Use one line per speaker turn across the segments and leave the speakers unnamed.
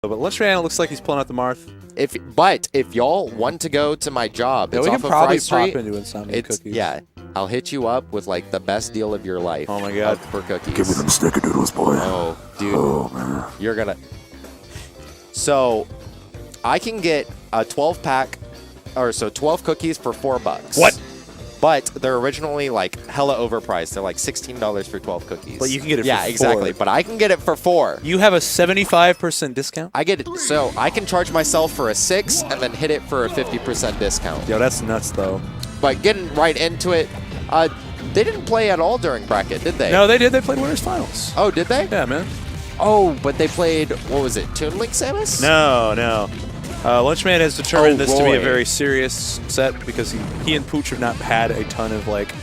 But Lunchman looks like he's pulling out the Marth.
But if y'all want to go to my job,
Yeah,
it's
we
off
can
of
probably
Fry Street.
pop into Insomnia cookies.
Yeah, I'll hit you up with like the best deal of your life.
Oh my god,
for cookies.
Give me them snickerdoodles, boy.
Oh, dude.
Oh man.
You're gonna. So, I can get a 12-pack, or so 12 cookies for $4.
What?
But they're originally like hella overpriced. They're like $16 for 12 cookies.
But you can get it for
yeah, exactly.
$4.
But I can get it for $4.
You have a 75% discount?
I get it. So I can charge myself for a $6 and then hit it for a 50% discount.
Yo, that's nuts though.
But getting right into it, they didn't play at all during bracket, did they?
No, they did. They played winners finals.
Oh, did they?
Yeah, man.
Oh, but they played, what was it, Toon Link Samus?
No. Lunchman has determined this to be a
Roy.
very serious set because he and Pooch have not had a ton of like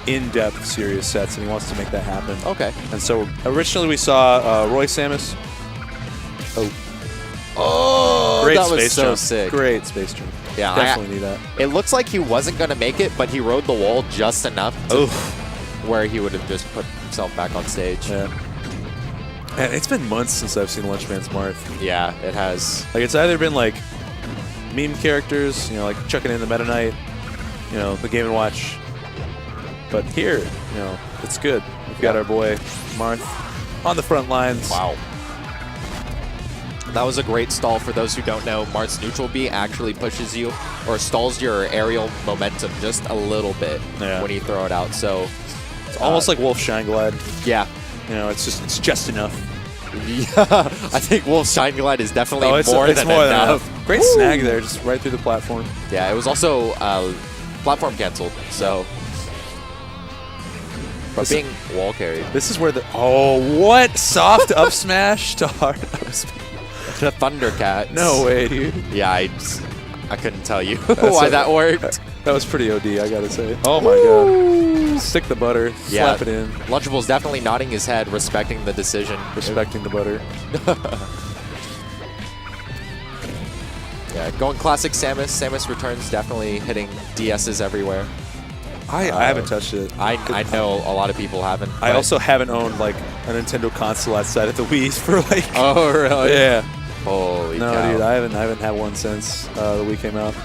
in-depth serious sets, and he wants to make that happen.
Okay.
And so originally we saw Roy Samus.
Oh,
Great
that
space
was so
jump.
sick.
Great space jump.
Yeah,
Definitely need that.
It looks like he wasn't going to make it, but he rode the wall just enough to where he would have just put himself back on stage.
Yeah. Man, it's been months since I've seen Lunchman's Marth.
Yeah, it has.
Like, it's either been like meme characters, like chucking in the Meta Knight, the Game & Watch. But here, it's good. We've got our boy Marth on the front lines.
Wow. That was a great stall. For those who don't know, Marth's neutral B actually pushes you or stalls your aerial momentum just a little bit when you throw it out. So
it's almost like Wolf Shine Glide.
Yeah.
It's just enough.
Yeah, I think Wolf Shine Glide is definitely more than enough.
Great snag there, just right through the platform.
Yeah, it was also platform canceled, so. But being wall carried.
This is where what? Soft up smash to hard up smash.
The Thundercats.
No way, dude.
Yeah, I couldn't tell you why that worked.
That was pretty OD, I gotta say. Oh my god. Stick the butter, slap it in.
Lunchables definitely nodding his head, respecting the decision.
Respecting the butter.
Yeah, going classic Samus. Samus returns, definitely hitting DSs everywhere.
I haven't touched it.
I know a lot of people haven't.
I also haven't owned like a Nintendo console outside of the Wii's for like.
Oh really?
Yeah.
Holy
no,
cow.
dude, I haven't had one since the Wii came out.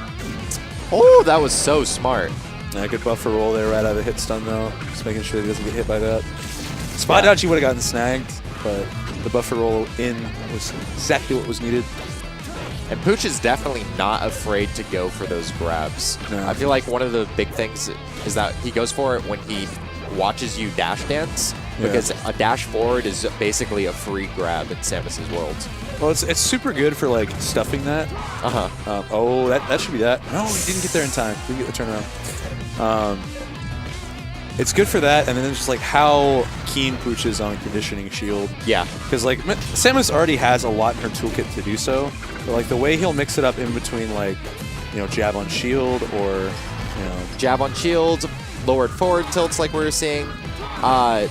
Oh, that was so smart.
Yeah, good buffer roll there right out of the hit stun though. Just making sure he doesn't get hit by that. Spot dodge he would have gotten snagged, but the buffer roll in was exactly what was needed.
And Pooch is definitely not afraid to go for those grabs.
No.
I feel like one of the big things is that he goes for it when he watches you dash dance, because a dash forward is basically a free grab in Samus's world.
Well, it's super good for like stuffing that. Oh, that should be that. No, he didn't get there in time. Didn't get the turnaround. It's good for that, and then just like how keen Pooch is on conditioning shield.
Yeah.
Because like Samus already has a lot in her toolkit to do so, but like the way he'll mix it up in between like jab on shield or
jab on shield, lowered forward tilts like we were seeing.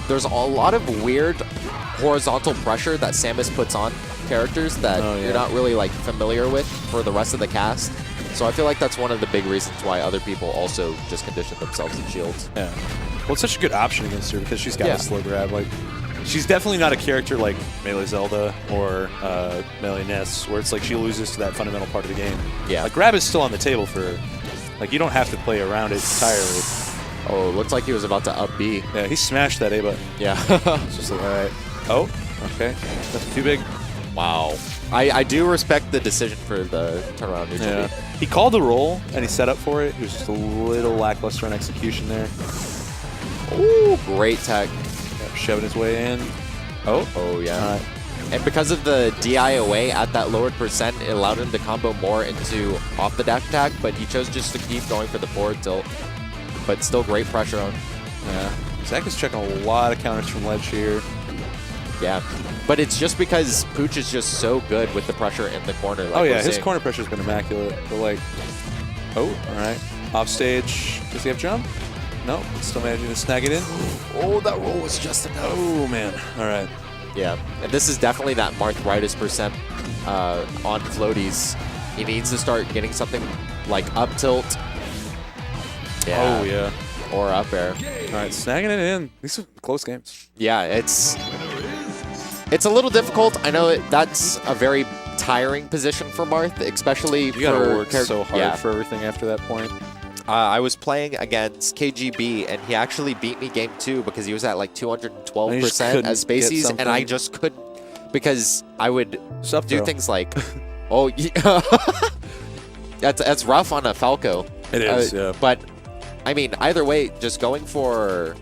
There's a lot of weird horizontal pressure that Samus puts on characters that you're not really like familiar with for the rest of the cast. So I feel like that's one of the big reasons why other people also just condition themselves in shields.
Yeah. Well, it's such a good option against her because she's got a slow grab. Like, she's definitely not a character like Melee Zelda or Melee Ness, where it's like she loses to that fundamental part of the game.
Yeah.
Like, grab is still on the table for her. Like, you don't have to play around it entirely.
Oh, looks like he was about to up B.
Yeah, he smashed that A button.
Yeah.
It's just like, all right. Oh, okay. That's too big.
Wow. I do respect the decision for the turnaround neutral B.
He called the roll, and he set up for it. He was just a little lackluster on execution there.
Ooh, great tech.
Shoving his way in.
Oh yeah. And because of the DIOA at that lowered percent, it allowed him to combo more into off the dash attack, but he chose just to keep going for the forward tilt. But still great pressure on.
Yeah. Zach is checking a lot of counters from ledge here.
Yeah. But it's just because Pooch is just so good with the pressure in the corner. Like
his corner pressure's been immaculate. But like, all right. Off stage. Does he have jump? No. Still managing to snag it in.
Oh, that roll was just enough.
Oh, man. All right.
Yeah. And this is definitely that Marth percent on floaties. He needs to start getting something like up tilt. Yeah.
Oh, yeah.
Or up air.
All right, snagging it in. These are close games.
Yeah, it's It's a little difficult. I know that's a very tiring position for Marth, especially
you gotta work so hard for everything after that point.
I was playing against KGB, and he actually beat me game 2 because he was at like 212% as Spacies, and I just couldn't, because I would do things like, oh, yeah. that's rough on a Falco.
It is, yeah.
But, I mean, either way, just going for,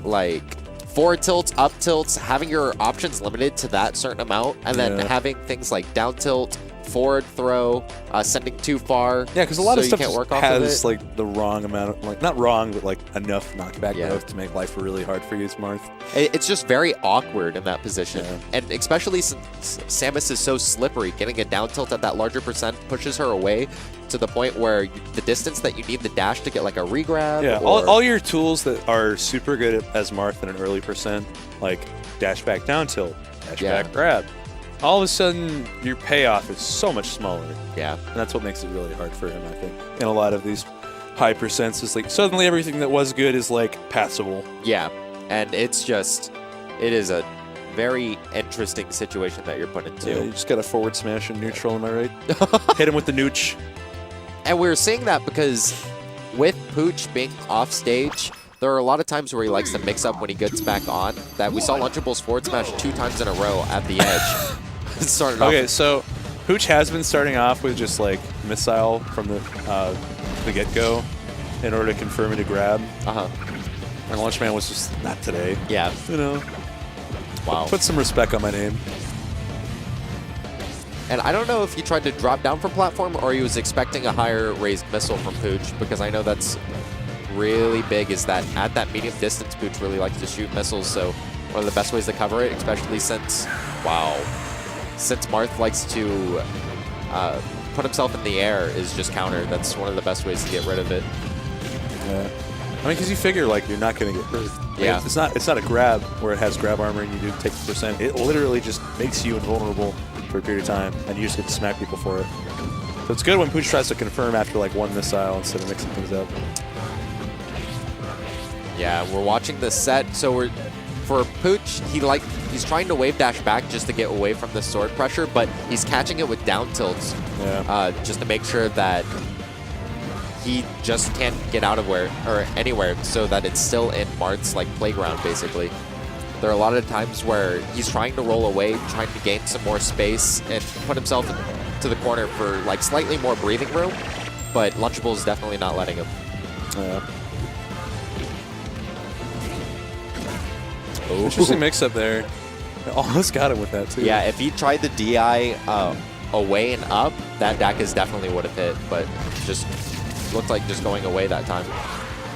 like, forward tilts, up tilts, having your options limited to that certain amount, and then having things like down tilt, forward throw, sending too far.
Yeah, because a lot of stuff has like the wrong amount of, like, not wrong, but like enough knockback growth to make life really hard for you as Marth.
It's just very awkward in that position. And especially since Samus is so slippery, getting a down tilt at that larger percent pushes her away to the point where the distance that you need the dash to get like a regrab.
Yeah, all your tools that are super good as Marth in an early percent, like dash back down tilt, dash back grab, all of a sudden your payoff is so much smaller.
Yeah.
And that's what makes it really hard for him, I think. In a lot of these high percents, is like suddenly everything that was good is like passable.
Yeah. And it's just, it is a very interesting situation that you're put into.
Yeah, you just got to forward smash and neutral, am I right? Hit him with the nooch.
And we're seeing that because with Pooch being off stage, there are a lot of times where he likes to mix up when he gets back on. That we saw Lunchables forward smash 2 times in a row at the edge.
Okay, so Pooch has been starting off with just like missile from the get-go in order to confirm it to grab. And Lunchman was just not today.
Yeah.
You know.
Wow.
Put some respect on my name.
And I don't know if he tried to drop down from platform or he was expecting a higher raised missile from Pooch, because I know that's really big, is that at that medium distance, Pooch really likes to shoot missiles, so one of the best ways to cover it, especially since, since Marth likes to put himself in the air, is just counter. That's one of the best ways to get rid of it.
Yeah. I mean, because you figure, like, you're not going to get hurt.
Yeah.
It's not a grab where it has grab armor and you do take the percent. It literally just makes you invulnerable for a period of time, and you just get to smack people for it. So it's good when Pooch tries to confirm after, like, one missile instead of mixing things up.
Yeah, we're watching the set. So for Pooch, he's trying to wave dash back just to get away from the sword pressure, but he's catching it with down tilts just to make sure that he just can't get out of anywhere, so that it's still in Marth's like playground basically. There are a lot of times where he's trying to roll away, trying to gain some more space and put himself to the corner for like slightly more breathing room, but Lunchables is definitely not letting him.
Interesting mix-up there. Almost got him with that, too.
Yeah, if he tried the DI away and up, that Daka's definitely would have hit, but just looked like just going away that time.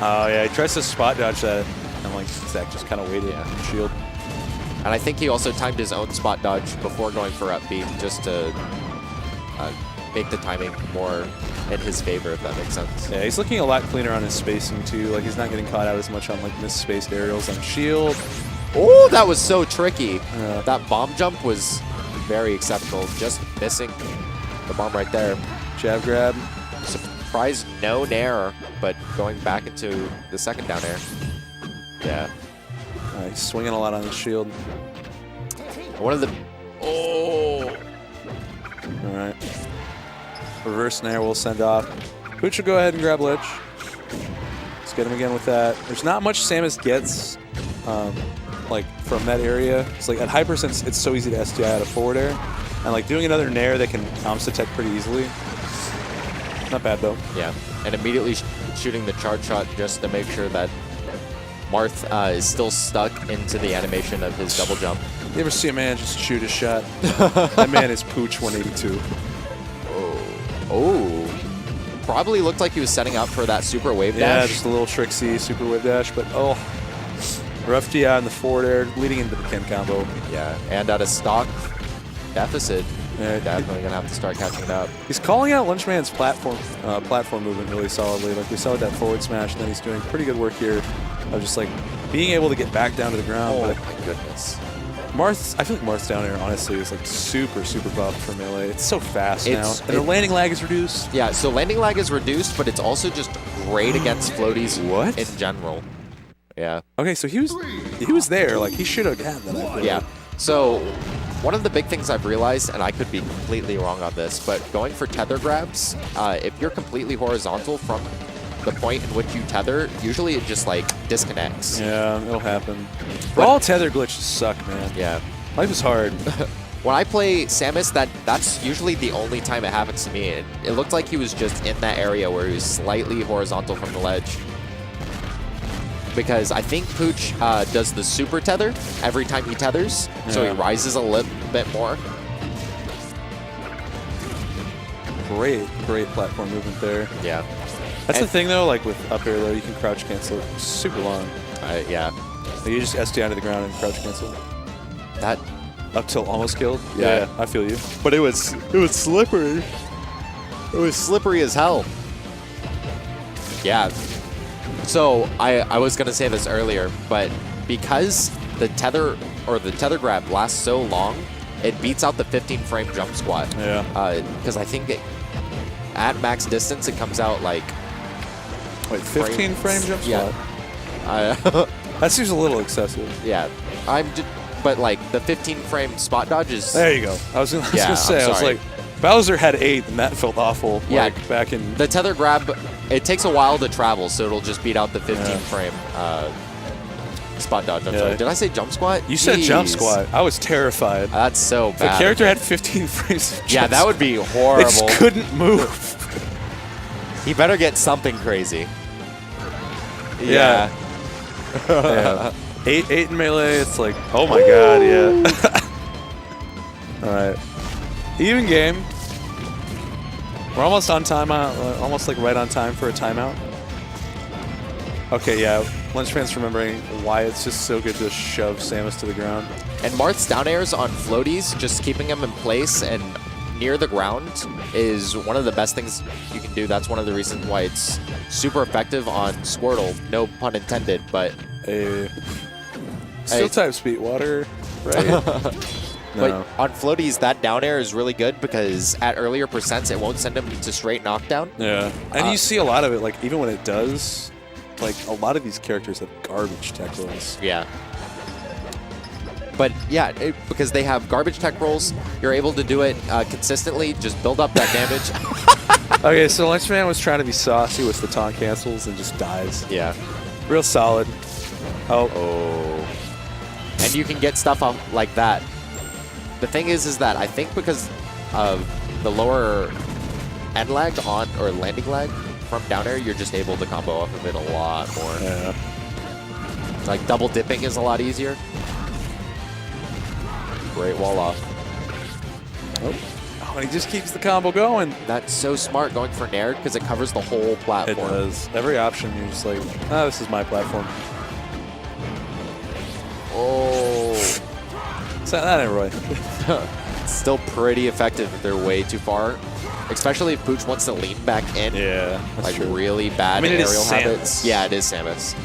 Oh, yeah, he tries to spot dodge that, and like Zach just kind of waited and shield.
And I think he also timed his own spot dodge before going for up B, just to make the timing more in his favor, if that makes sense.
Yeah, he's looking a lot cleaner on his spacing, too. Like, he's not getting caught out as much on, like, misspaced aerials on shield.
Oh, that was so tricky. That bomb jump was very exceptional. Just missing the bomb right there.
Jab grab.
Surprise no nair, but going back into the second down air. Yeah.
He's swinging a lot on his shield.
One of the... Oh!
All right. Reverse nair will send off. Pooch will go ahead and grab ledge. Let's get him again with that. There's not much Samus gets like from that area. It's like at high percents, it's so easy to SDI out of forward air. And like doing another nair that can comms detect pretty easily. Not bad though.
Yeah, and immediately shooting the charge shot just to make sure that Marth is still stuck into the animation of his double jump.
You ever see a man just shoot a shot? That man is Pooch 182.
Oh. Probably looked like he was setting up for that super wave dash.
Yeah, just a little tricksy super wave dash, but rough DI on the forward air, leading into the Ken combo.
Yeah, and at a stock deficit, definitely gonna have to start catching it up.
He's calling out Lunchman's platform movement really solidly. Like we saw with that forward smash, and then he's doing pretty good work here of just like being able to get back down to the ground.
Oh
but
my goodness.
Marth, I feel like Marth's down air, honestly, is like super, super buffed for melee. It's so fast now. And the landing lag is reduced.
Yeah, so landing lag is reduced, but it's also just great against floaties in general. Yeah.
Okay, so he was there. Like, he should have gotten that, I feel like.
So one of the big things I've realized, and I could be completely wrong on this, but going for tether grabs, if you're completely horizontal from the point in which you tether, usually it just like disconnects.
Yeah, it'll happen. But all tether glitches suck, man.
Yeah.
Life is hard.
When I play Samus, that's usually the only time it happens to me. It looked like he was just in that area where he was slightly horizontal from the ledge. Because I think Pooch does the super tether every time he tethers, so he rises a little bit more.
Great platform movement there.
Yeah.
That's the thing, though, like with up air, though, you can crouch cancel it super long.
Yeah.
Like you just SD onto the ground and crouch cancel.
That
up till almost killed?
Yeah.
I feel you.
But it was slippery. It was slippery as hell. Yeah. So I was gonna say this earlier, but because the tether grab lasts so long, it beats out the 15-frame jump squat.
Yeah.
Because I think at max distance it comes out like.
Wait, 15-frame jump squat?
Yeah.
That seems a little excessive.
Yeah. But like the 15-frame spot dodge is.
There you go. I was gonna say, I was like, Bowser had 8, and that felt awful.
Yeah.
Like back in
the tether grab, it takes a while to travel, so it'll just beat out the 15-frame spot dodge. I'm sorry. Did I say jump squat?
You said jump squat. I was terrified.
That's so bad.
The character had 15 frames. Of
yeah, that would be horrible.
It just couldn't move.
He better get something crazy.
Yeah. Yeah. 8 in melee, it's like, oh my god, yeah. Alright. Even game. We're almost on timeout, almost like right on time for a timeout. Okay, yeah. Lunchman's remembering why it's just so good to shove Samus to the ground.
And Marth's down airs on floaties, just keeping him in place and near the ground is one of the best things you can do. That's one of the reasons why it's super effective on Squirtle. No pun intended, but...
Steel type speed water, right?
But on floaties, that down air is really good because at earlier percents, it won't send him to straight knockdown.
Yeah. And you see a lot of it, like, even when it does, like, a lot of these characters have garbage tech rolls.
Yeah. But yeah, because they have garbage tech rolls, you're able to do it consistently, just build up that damage.
Okay, so Lunchman was trying to be saucy with the taunt cancels and just dies.
Yeah.
Real solid. Oh.
And you can get stuff up like that. The thing is that I think because of the lower end lag or landing lag from down air, you're just able to combo off of it a lot more.
Yeah.
Like double dipping is a lot easier. Great wall off.
Oh, and he just keeps the combo going.
That's so smart going for Nair because it covers the whole platform.
It does. Every option, you're just like, this is my platform.
Oh.
So that ain't right.
Still pretty effective if they're way too far. Especially if Pooch wants to lean back in.
Yeah, that's
like
true.
really bad
it is
aerial habits.
Samus.
Yeah, it is Samus.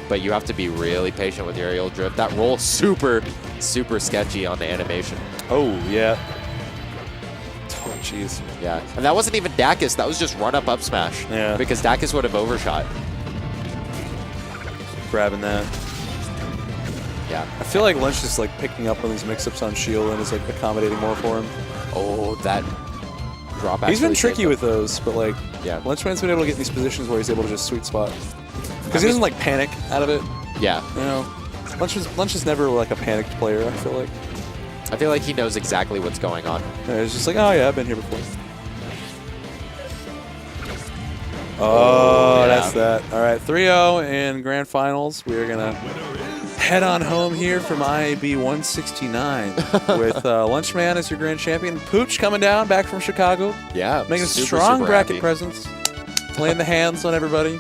But you have to be really patient with your aerial drift. That roll super sketchy on the animation.
Oh, yeah. Oh, jeez.
Yeah. And that wasn't even Dacus. That was just run up smash.
Yeah.
Because Dacus would have overshot.
Grabbing that.
Yeah.
I feel like Lunch is like picking up on these mix-ups on shield and is like accommodating more for him.
Oh, that drop.
He's been tricky with those, but like,
yeah,
Lunchman's been able to get in these positions where he's able to just sweet spot. Because he doesn't like panic out of it.
Yeah.
You know, Lunch is never like a panicked player, I feel like.
I feel like he knows exactly what's going on.
Yeah, it's just like, oh yeah, I've been here before. Oh,
yeah.
That's that. All right, 3-0 in grand finals. We are going to head on home here from IaB 169 with Lunchman as your grand champion. Pooch coming down back from Chicago.
Yeah.
Making a strong bracket presence. Playing the hands on everybody.